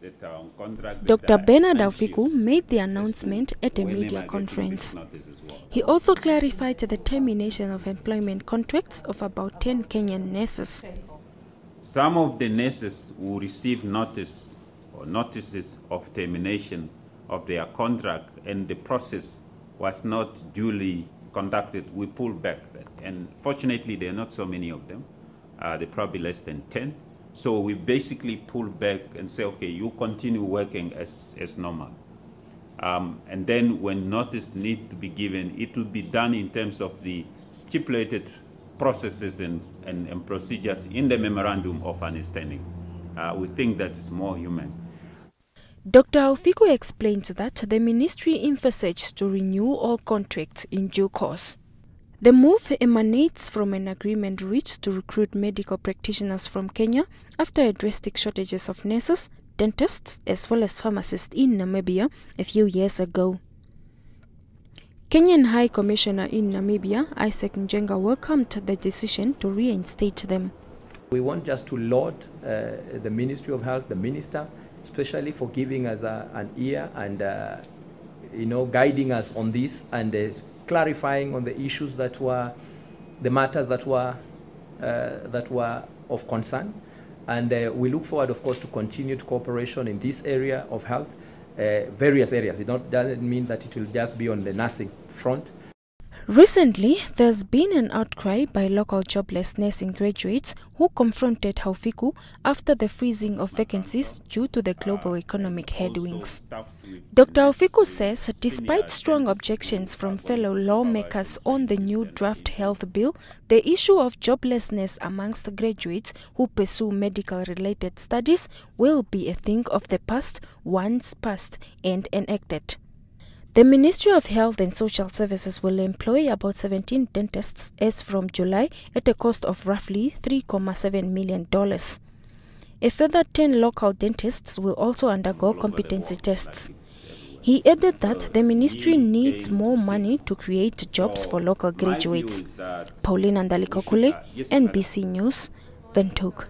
Dr. Bernard Aufiku made the announcement at a media conference. He also clarified the termination of employment contracts of about 10 Kenyan nurses. Some of the nurses who received notices of termination of their contract and the process was not duly conducted, we pulled back that. And fortunately, there are not so many of them. They're probably less than 10. So we basically pulled back and say, okay, you continue working as normal. And then when notice needs to be given, it will be done in terms of the stipulated processes and procedures in the Memorandum of Understanding. We think that is more human. Dr. Aufiku explained that the ministry emphasized to renew all contracts in due course. The move emanates from an agreement reached to recruit medical practitioners from Kenya after a drastic shortages of nurses, dentists, as well as pharmacists in Namibia a few years ago. Kenyan High Commissioner in Namibia, Isaac Njenga, welcomed the decision to reinstate them. We want just to laud the Ministry of Health, the Minister, especially for giving us an ear and guiding us on this and clarifying on the issues that were the matters that were of concern. And we look forward, of course, to continued cooperation in this area of health, various areas. It doesn't mean that it will just be on the nursing front. Recently, there's been an outcry by local jobless nursing graduates who confronted Aufiku after the freezing of vacancies due to the global economic headwinds. Dr. Aufiku says despite strong objections from fellow lawmakers on the new draft health bill, the issue of joblessness amongst graduates who pursue medical-related studies will be a thing of the past once passed and enacted. The Ministry of Health and Social Services will employ about 17 dentists as from July at a cost of roughly $3.7 million. A further 10 local dentists will also undergo competency tests. He added that the ministry needs more money to create jobs for local graduates. Paulina Ndalikokule, NBC News, Windhoek.